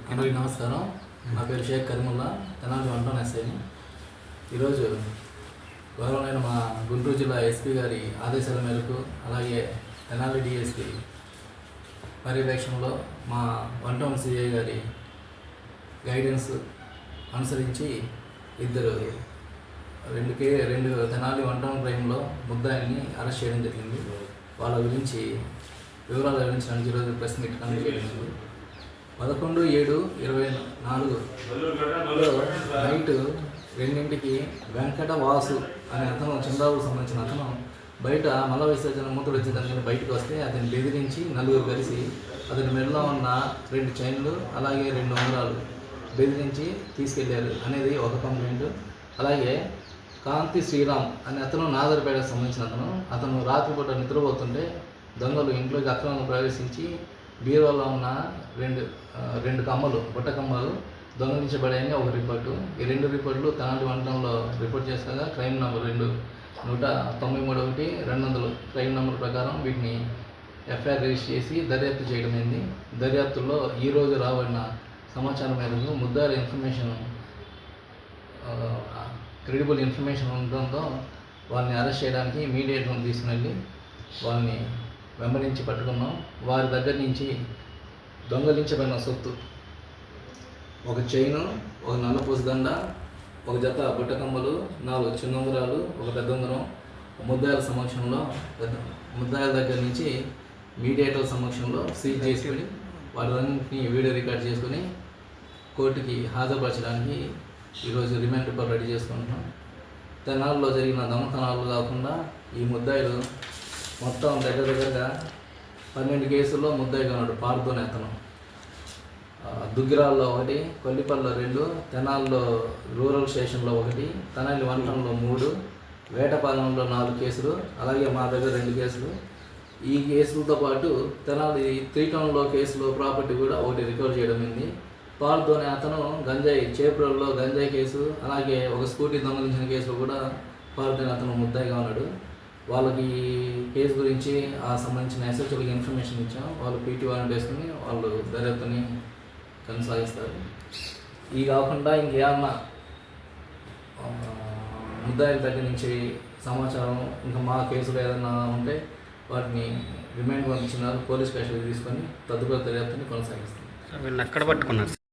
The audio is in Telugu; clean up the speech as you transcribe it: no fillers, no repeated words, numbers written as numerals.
అందరికీ నమస్కారం. నా పేరు షేక్ కరీముల్లా, తెనాలి వంటోన్ ఎస్ఐని. ఈరోజు గౌరవమైన మా గుంటూరు జిల్లా ఎస్పీ గారి ఆదేశాల మేరకు, అలాగే తెనాలి డిఎస్పీ పర్యవేక్షణలో మా వంటోన్ సిఐ గారి గైడెన్స్ అనుసరించి రెండు తెనాలి వంటోన్ క్రైమ్లో ముద్దాయిల్ని అరెస్ట్ చేయడం జరిగింది. వాళ్ళ గురించి వివరాలు వివరించడానికి ఈరోజు ప్రెస్ మీట్ కండక్ట్ చేయడం జరిగింది. 11/7/24 నైట్ 2 వెంకట వాసు అనే అతను చంద్రాబాబుకు సంబంధించిన అతను బయట మల విసర్జన మూతలు వచ్చేదానికి బయటకు వస్తే అతన్ని బెదిరించి 4 కలిసి అతని మెడలో ఉన్న 2 చైన్లు అలాగే 2 ఉంగరాలు బెదిరించి తీసుకెళ్లారు అనేది ఒక కంప్లైంట్. అలాగే కాంతి శ్రీరామ్ అనే అతను నాదర్పేటకు సంబంధించిన అతను రాత్రిపూట నిద్రపోతుంటే దొంగలు ఇంట్లోకి అక్రమంగా ప్రవేశించి బీరువాలో ఉన్న 2 కమ్మలు బుట్ట కమ్మలు దొంగలించబడాయని ఒక రిపోర్టు. ఈ 2 రిపోర్టులు తెనాలి వంటంలో రిపోర్ట్ చేస్తాగా క్రైమ్ నెంబర్ 193/200 క్రైమ్ నెంబర్ ప్రకారం వీటిని ఎఫ్ఐఆర్ రిజిస్టర్ చేసి దర్యాప్తు చేయడం అయింది. దర్యాప్తులో ఈరోజు రాబడిన సమాచారం మేరకు ముద్దాయిల ఇన్ఫర్మేషన్ క్రెడిబుల్ ఇన్ఫర్మేషన్ ఉండడంతో వాళ్ళని అరెస్ట్ చేయడానికి మీడియేటర్ని తీసుకుని వెళ్ళి వాళ్ళని వెంబడించి పట్టుకున్నాం. వారి దగ్గర నుంచి దొంగలించబడిన సొత్తు ఒక చైను, ఒక నల్లపూస దండ, ఒక జత బుట్టకమ్మలు, 4 చిన్న ఉంగరాలు, ఒక పెద్ద ఉంగరం ముద్దాయిల సమక్షంలో ముద్దాయిల దగ్గర నుంచి మీడియేటర్ సమక్షంలో సీజ్ చేసుకొని వాటిని వీడియో రికార్డ్ చేసుకొని కోర్టుకి హాజరుపరచడానికి ఈరోజు రిమాండ్ పేపర్ రెడీ చేసుకుంటున్నాం. తెనాలిలో జరిగిన దొంగతనాలు కాకుండా ఈ ముద్దాయిలు మొత్తం దగ్గరగా 12 కేసుల్లో ముద్దాయిగా ఉన్నాడు. పార్దోని అతను దుగ్గిరాల్లో 1, కొల్లిపల్లిలో 2, తెనాలిలో రూరల్ స్టేషన్లో 1, తెనాలి వంటంలో 3, వేటపాలెంలో 4 కేసులు, అలాగే మా దగ్గర 2 కేసులు. ఈ కేసులతో పాటు తెనాలి 3 టౌన్లో కేసులో ప్రాపర్టీ కూడా 1 రికవర్ చేయడం అయింది. పార్దోని అతను గంజాయి చేపురంలో గంజాయి కేసు, అలాగే ఒక స్కూటీ దొంగలించిన కేసులో కూడా పార్దోని అతను ముద్దాయిగా ఉన్నాడు. వాళ్ళకి కేసు గురించి ఆ సంబంధించిన ఎస్హెచ్ఓలకి ఇన్ఫర్మేషన్ ఇచ్చాం. వాళ్ళు పీటీ వారెంట్ వేసుకుని వాళ్ళు దర్యాప్తుని కొనసాగిస్తారు. ఈ కాకుండా ఇంకేమన్నా ముద్దాయిల దగ్గర నుంచి సమాచారం ఇంకా మా కేసులో ఏదైనా ఉంటే వాటిని రిమాండ్ పంపించినారు. పోలీస్ కస్టడీ తీసుకొని తదుపరి దర్యాప్తుని కొనసాగిస్తాం. వీళ్ళని ఎక్కడ పట్టుకున్నారు?